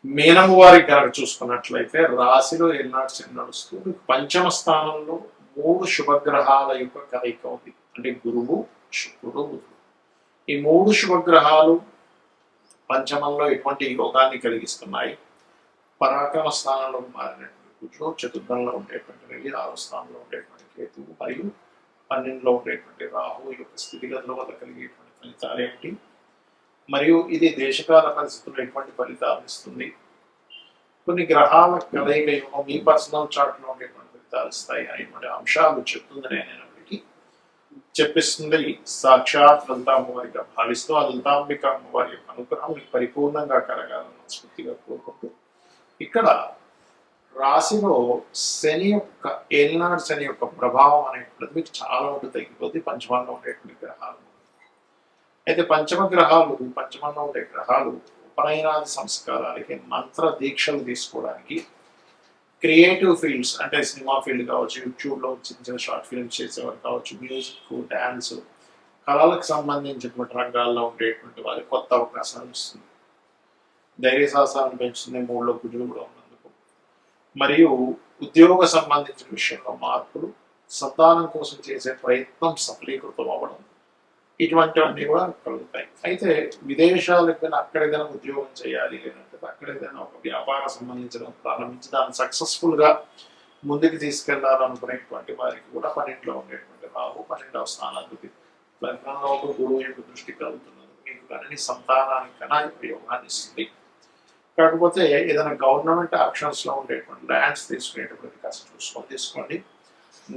మీనము వారి కనుక చూసుకున్నట్లయితే రాశిలో ఏలినాటి శని నడుస్తూ పంచమ స్థానంలో 3 శుభగ్రహాల యొక్క కలయిక ఉంది. అంటే గురువు, శుక్రుడు, బుధుడు. ఈ 3 శుభగ్రహాలు పంచమంలో ఎటువంటి యోగాన్ని కలిగిస్తున్నాయి. పరాక్రమ స్థానంలో మారినటువంటి కుజుడు, చతుర్థంలో ఉండేటువంటి రవి, 6వ స్థానంలో ఉండేటువంటి కేతువు మరియు 12లో ఉండేటువంటి రాహు యొక్క స్థితిగతుల వల్ల కలిగేటువంటి ఫలితాలు ఏమిటి, మరియు ఇది దేశకాల పరిస్థితుల్లో ఎటువంటి ఫలితాలు ఇస్తుంది. కొన్ని గ్రహాల కలయిక యోగం మీ పర్సనల్ చార్ట్ లో ఉండేటువంటి ఫలితాలు ఇస్తాయి అనేటువంటి అంశాలు చెప్తుందని అయినప్పటికీ చెప్పిస్తుంది సాక్షాత్ లలితా అమ్మవారిగా భావిస్తూ ఆ లలితాంబిక అమ్మవారి యొక్క అనుగ్రహం మీకు పరిపూర్ణంగా కలగాలని మనస్ఫూర్తిగా కోరుకుంటూ, ఇక్కడ రాశిలో శని యొక్క ఏలినాడు శని యొక్క ప్రభావం అనేటువంటిది మీకు చాలా ఉంటుంది, తగ్గిపోతే పంచమంలో ఉండేటువంటి గ్రహాలు. అయితే పంచమంలో ఉండే గ్రహాలు ఉపనయనాది సంస్కారాలకి, మంత్ర దీక్షలు తీసుకోవడానికి, క్రియేటివ్ ఫీల్డ్స్ అంటే సినిమా ఫీల్డ్ కావచ్చు, యూట్యూబ్లో చిన్న చిన్న షార్ట్ ఫిల్మ్స్ చేసేవారు కావచ్చు, మ్యూజిక్, డ్యాన్స్, కళలకు సంబంధించినటువంటి రంగాల్లో ఉండేటువంటి వారికి కొత్త అవకాశాలు ఇస్తుంది. ధైర్య సాహసాలను పెంచుతుంది 3లో కుజుడు కూడా ఉన్నందుకు. మరియు ఉద్యోగ సంబంధించిన విషయంలో మార్పులు, సంతానం కోసం చేసే ప్రయత్నం సఫలీకృతం అవ్వడం, ఇటువంటివన్నీ కూడా కలుగుతాయి. అయితే విదేశాలకు అక్కడ ఏదైనా ఉద్యోగం చేయాలి, లేదంటే అక్కడ ఏదైనా ఒక వ్యాపార సంబంధించిన ప్రారంభించి దాన్ని సక్సెస్ఫుల్గా ముందుకు తీసుకెళ్లాలనుకునేటువంటి వారికి కూడా 12లో ఉండేటువంటి రాహు, 12వ స్థానాధిపతి లగ్నంలో ఒక గురువు యొక్క దృష్టి కలుగుతున్నది. మీకు కానీ సంతానానికి కన్నా యోగాన్ని ఇస్తుంది. కాకపోతే ఏదైనా గవర్నమెంట్ యాక్షన్స్లో ఉండేటువంటి ల్యాండ్స్ తీసుకునేటువంటి కాస్త తీసుకోండి.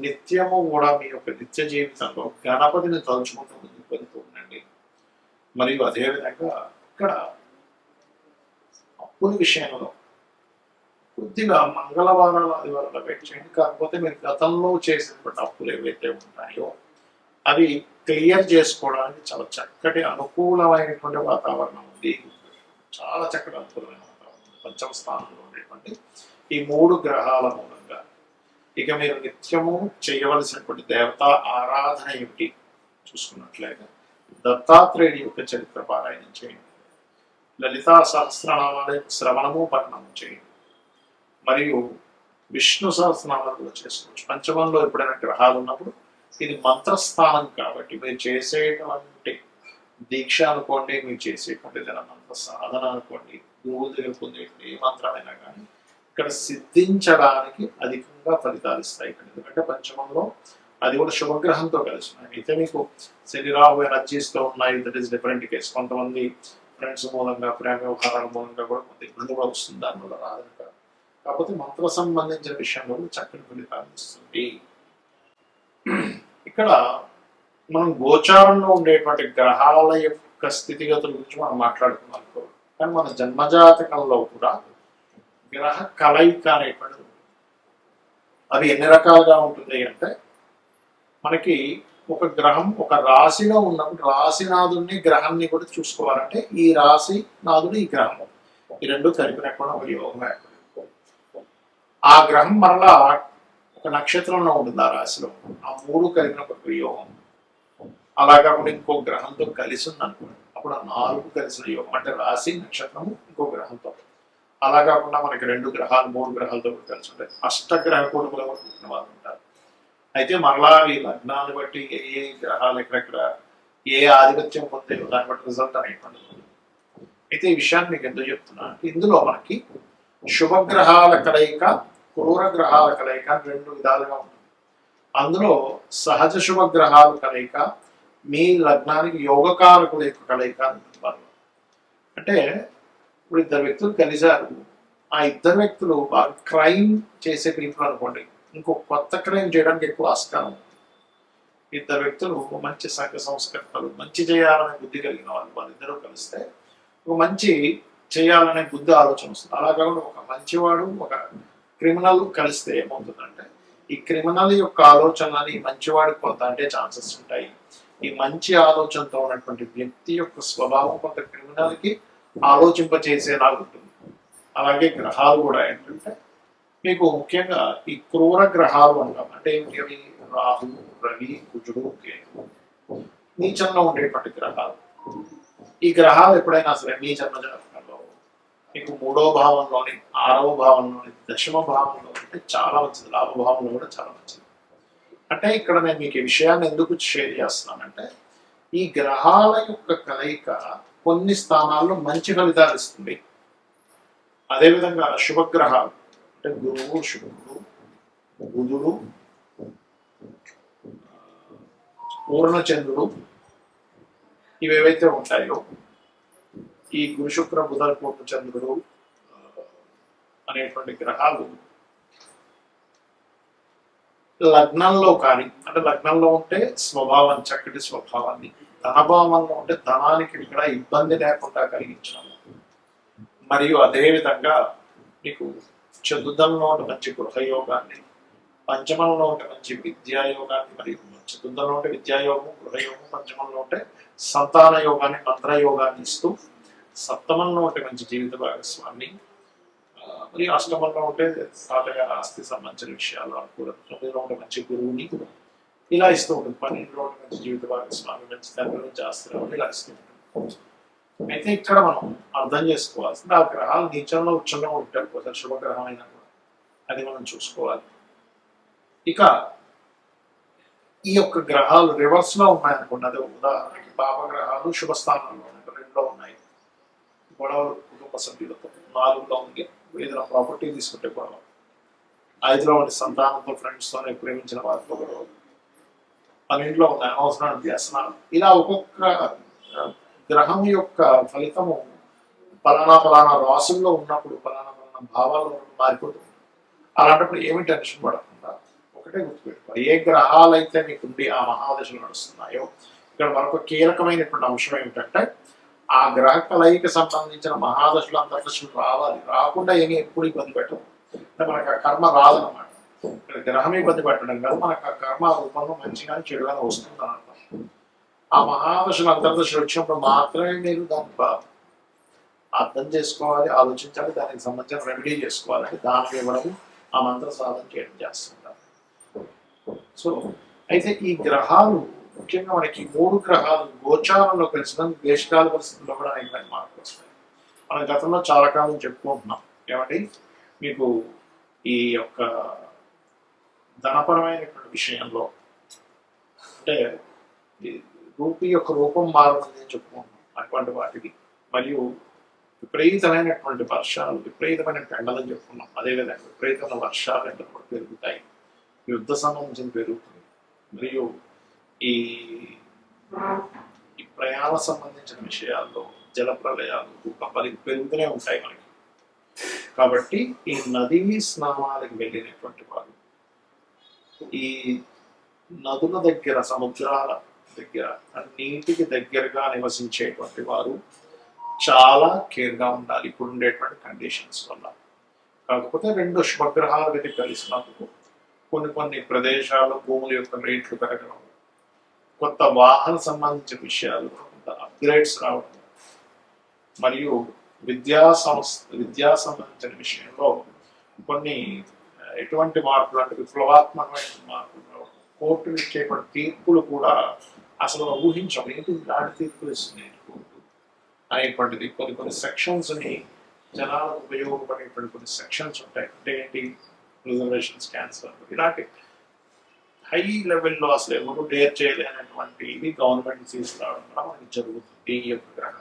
నిత్యము కూడా మీ యొక్క నిత్య జీవితంలో గణపతిని తలుచుకుంటూ ముందుకు వెళ్తూ ఉండండి. మరియు అదేవిధంగా ఇక్కడ అప్పుల విషయంలో కొద్దిగా మంగళవారాలు ఆదివారాలు వెయిట్ చేయండి. కాకపోతే మీరు గతంలో చేసినటువంటి అప్పులు ఏవైతే ఉంటాయో అవి క్లియర్ చేసుకోవడానికి చాలా చక్కటి అనుకూలమైనటువంటి వాతావరణం ఉంది. చాలా చక్కటి అనుకూలమైన వాతావరణం పంచమ స్థానంలో ఉండేటువంటి ఈ 3 గ్రహాల మూలంగా. ఇక మీరు నిత్యము చేయవలసినటువంటి దేవతా ఆరాధన ఏమిటి చూసుకున్నట్లయితే దత్తాత్రేయుడి యొక్క చరిత్ర పారాయణం చేయండి, లలితా సహస్రనామాల యొక్క శ్రవణము పఠనము చేయండి, మరియు విష్ణు సహస్రనామాలు కూడా చేసుకోవచ్చు. పంచమంలో ఎప్పుడైనా గ్రహాలు ఉన్నప్పుడు ఇది మంత్రస్థానం కాబట్టి మీరు చేసేటువంటి దీక్ష అనుకోండి, మీరు చేసేటువంటి ఏదైనా మంత్ర సాధన అనుకోండి, గురువు దగ్గర పొందేటువంటి ఏ మంత్రమైనా కానీ ఇక్కడ సిద్ధించడానికి అధికంగా ఫలితాలు ఇస్తాయి. ఎందుకంటే పంచమంలో అది కూడా శుభగ్రహంతో కలిసి ఉన్నాయి. అయితే మీకు శని రాహు ఎనర్జీస్తో ఉన్నాయి, దట్ ఈస్ డిఫరెంట్ కేసు. కొంతమంది ఫ్రెండ్స్ మూలంగా, ప్రేమ వ్యవహారాల మూలంగా కూడా కొంత ఇబ్బంది కూడా వస్తుంది, దానివల్ల రాదని కాదు. కాకపోతే మంత్ర సంబంధించిన విషయంలో చక్కని ఫలితాలు ఇస్తుంది. ఇక్కడ మనం గోచారంలో ఉండేటువంటి గ్రహాల యొక్క స్థితిగతుల గురించి మనం మాట్లాడుకున్నాం, కానీ మన జన్మజాతకంలో కూడా గ్రహ కలయిక అనేటువంటిది అవి ఎన్ని రకాలుగా ఉంటుంది అంటే, మనకి ఒక గ్రహం ఒక రాశిలో ఉన్నప్పుడు రాశినాథుడిని గ్రహాన్ని కూడా చూసుకోవాలంటే ఈ రాశి నాథుడు ఈ గ్రహం ఈ రెండు కలిపినప్పుడు ఒక యోగం ఏర్పడింది. ఆ గ్రహం మరలా ఒక నక్షత్రంలో ఉంటుంది, ఆ రాశిలో ఆ 3 కలిపినప్పుడు ఒక యోగం. అలా కాకుండా ఇంకో గ్రహంతో కలిసి ఉంది అనుకోండి, అప్పుడు ఆ 4 కలిసిన యోగం. అంటే రాశి, నక్షత్రము, ఇంకో గ్రహంతో. అలా కాకుండా మనకి 2 గ్రహాలు 3 గ్రహాలతో కూడా కలిసి ఉంటాయి. అష్టగ్రహ కూటములు కూడా పుట్టిన వాళ్ళు ఉంటారు. అయితే మరలా ఈ లగ్నాన్ని బట్టి ఏ గ్రహాలు ఎక్కడెక్కడ ఏ ఆధిపత్యం పొందాయో దాన్ని బట్టి రిజల్ట్ అనేటువంటిది. అయితే ఈ విషయాన్ని మీకు ఎందుకు చెప్తున్నా అంటే, ఇందులో మనకి శుభగ్రహాల కలయిక, క్రూర గ్రహాల కలయిక 2 విధాలుగా ఉంటుంది. అందులో సహజ శుభగ్రహాల కలయిక మీ లగ్నానికి యోగకారకుల యొక్క కలయిక ఉంటుంది. అంటే ఇప్పుడు 2 వ్యక్తులు కలిశారు, ఆ 2 వ్యక్తులు బాగా క్రైమ్ చేసే పీపుల్ అనుకోండి, ఇంకో కొత్త క్రైమ్ చేయడానికి ఎక్కువ ఆస్కారం ఉంది. 2 వ్యక్తులు మంచి సంఘ సంస్కర్తలు, మంచి చేయాలనే బుద్ధి కలిగిన వాళ్ళిద్దరూ కలిస్తే ఒక మంచి చేయాలనే బుద్ధి ఆలోచన వస్తుంది. అలా కాకుండా ఒక మంచివాడు ఒక క్రిమినల్ కలిస్తే ఏమవుతుందంటే, ఈ క్రిమినల్ యొక్క ఆలోచనలని మంచివాడికి కొంత అంటే ఛాన్సెస్ ఉంటాయి. ఈ మంచి ఆలోచనతో ఉన్నటువంటి వ్యక్తి యొక్క స్వభావం కొంత క్రిమినల్కి ఆలోచింపచేసేలాగా ఉంటుంది. అలాగే గ్రహాలు కూడా ఏంటంటే, మీకు ముఖ్యంగా ఈ క్రూర గ్రహాలు అంటాం. అంటే ఏమిటి అవి? రాహు, రవి, కుజుడు, కేతు, నీచంలో ఉండేటువంటి గ్రహాలు. ఈ గ్రహాలు ఎప్పుడైనా సరే మీ జన్మ జాతకంలో మీకు 3వ భావంలోని 6వ భావంలోని దశమ భావంలో ఉంటే చాలా మంచిది, లాభభావంలో కూడా చాలా మంచిది. అంటే ఇక్కడ నేను మీకు ఈ విషయాన్ని ఎందుకు షేర్ చేస్తున్నానంటే ఈ గ్రహాల యొక్క కలయిక కొన్ని స్థానాల్లో మంచి ఫలితాలు ఇస్తుంది. అదేవిధంగా శుభగ్రహాలు అంటే గురువు, శుక్రుడు, బుధుడు, పూర్ణచంద్రుడు ఇవేవైతే ఉంటాయో ఈ గురు శుక్ర బుధ పూర్ణచంద్రుడు అనేటువంటి గ్రహాలు లగ్నంలో కానీ, అంటే లగ్నంలో ఉంటే స్వభావం చక్కటి స్వభావాన్ని, ధనభావంలో ఉంటే ధనానికి ఇక్కడ ఇబ్బంది లేకుండా కలిగించడం, మరియు అదేవిధంగా మీకు చతుర్థంలో ఉంటే మంచి గృహయోగాన్ని, పంచమంలో ఉంటే మంచి విద్యాయోగాన్ని, మరియు చతుర్థంలో ఉంటే విద్యాయోగం, గృహయోగం, పంచమంలో ఉంటే సంతాన యోగాన్ని, మంత్రయోగాన్ని ఇస్తూ, సప్తమంలో ఉంటే మంచి జీవిత భాగస్వామి, మరియు అష్టమంలో ఉంటే తాతగారి ఆస్తి సంబంధించిన విషయాలు అనుకూలత, 9లో ఉంటే మంచి గురువుని ఇలా ఇస్తూ ఉంటుంది, 12లో ఉంటే మంచి జీవిత భాగస్వామి, మంచి తండ్రి నుంచి ఆస్తి రావడం ఇలా ఇస్తూ ఉంటుంది. అయితే ఇక్కడ మనం అర్థం చేసుకోవాల్సింది ఆ గ్రహాలు నీచంలో ఉచ్చంగా ఉంటాయి, ఒకసారి శుభగ్రహం అయినా కూడా అది మనం చూసుకోవాలి. ఇక ఈ యొక్క గ్రహాలు రివర్స్ లో ఉన్నాయనుకోండి, అదే ఉదాహరణకి పాపగ్రహాలు శుభస్థానంలో ఉన్నాయి, 2లో ఉన్నాయి, గొడవలు కుటుంబ సభ్యులతో, 4లో ఉంది ఏదైనా ప్రాపర్టీ తీసుకుంటే గొడవ, 5లో ఉండి సంతానంతో, ఫ్రెండ్స్తో ప్రేమించిన వారితో గొడవ, 12లో ఉన్నాయి అవసరాన్ని వ్యసనాలు. ఇలా ఒక్కొక్క గ్రహం యొక్క ఫలితము పలానా రాసుల్లో ఉన్నప్పుడు పలానా భావాల్లో మారిపోతుంది. అలాంటప్పుడు ఏమి టెన్షన్ పడకుండా ఒకటే గుర్తుపెట్టుకోవాలి, ఏ గ్రహాలైతే మీకుండి ఆ మహాదశలు నడుస్తున్నాయో ఇక్కడ మరొక కీలకమైనటువంటి అంశం ఏమిటంటే ఆ గ్రహ కలయికి సంబంధించిన మహాదశలు అంతర్దశలు రావాలి, రాకుండా ఏమీ ఎప్పుడు ఇబ్బంది పెట్టడం, అంటే మనకు ఆ కర్మ రాదనమాట. ఇక్కడ గ్రహం ఇబ్బంది పెట్టడం కాదు, మనకు ఆ కర్మ రూపంలో మంచిగానే చెడుగానే వస్తుంది అన్నమాట. ఆ మహాదశలు అంతర్దశలు వచ్చినప్పుడు మాత్రమే మీరు దాన్ని అర్థం చేసుకోవాలి, ఆలోచించాలి, దానికి సంబంధించిన రెమెడీ చేసుకోవాలంటే దానికి ఇవ్వడం, ఆ మంత్ర సాధన చేయడం చేస్తుంటారు. సో అయితే ఈ గ్రహాలు ముఖ్యంగా మనకి 3 గ్రహాలు గోచారంలో కలిసిన దేశకాల పరిస్థితుల్లో కూడా అనేక మార్పులు వస్తాయి. మనం గతంలో చాలా కాలం చెప్పుకుంటున్నాం ఏమంటే మీకు ఈ యొక్క ధనపరమైనటువంటి విషయంలో అంటే రూపీ యొక్క రూపం మారుతుంది చెప్పుకుంటున్నాం అటువంటి వాటికి, మరియు విపరీతమైనటువంటి వర్షాలు, విపరీతమైన ఎండలని చెప్పుకున్నాం. అదేవిధంగా విపరీతమైన వర్షాలు ఎండలు కూడా పెరుగుతాయి, యుద్ధ సంబంధించిన పెరుగుతుంది, మరియు ఈ ప్రయాణ సంబంధించిన విషయాల్లో జల ప్రళయాలు, భూకంపాలు పెరుగుతూనే ఉంటాయి మనకి. కాబట్టి ఈ నదీ స్నానాలకు వెళ్ళినటువంటి వారు, ఈ నదుల దగ్గర, సముద్రాల దగ్గర, నీటికి దగ్గరగా నివసించేటువంటి వారు చాలా కేర్గా ఉండాలి ఇప్పుడు ఉండేటువంటి కండిషన్స్ వల్ల. కాకపోతే 2 శుభగ్రహాలు వెళ్ళి కలిసినందుకు కొన్ని ప్రదేశాల్లో భూముల యొక్క రేట్లు పెరగడం, కొత్త వాహన సంబంధించిన విషయాలు కొంత అప్గ్రేడ్స్ రావడం, మరియు విద్యా సంబంధించిన విషయంలో కొన్ని ఎటువంటి మార్పులు అంటే విప్లవాత్మకమైన మార్పులు రావడం, కోర్టులు ఇచ్చేటువంటి తీర్పులు కూడా అసలు ఊహించం, ఏంటి ఇలాంటి తీర్పులు ఇస్తున్నాయి కోర్టు అనేటువంటిది. కొన్ని సెక్షన్స్ని జనాలకు ఉపయోగపడేటువంటి కొన్ని సెక్షన్స్ ఉంటాయి, అంటే ఏంటి రిజర్వేషన్స్ క్యాన్సర్, ఇలాంటి హై లెవెల్లో అసలు ఎవరు డేర్ చేయలేనటువంటి ఇవి గవర్నమెంట్ తీసుకురావడం కూడా మనకి జరుగుతుంది ఈ యొక్క గ్రహ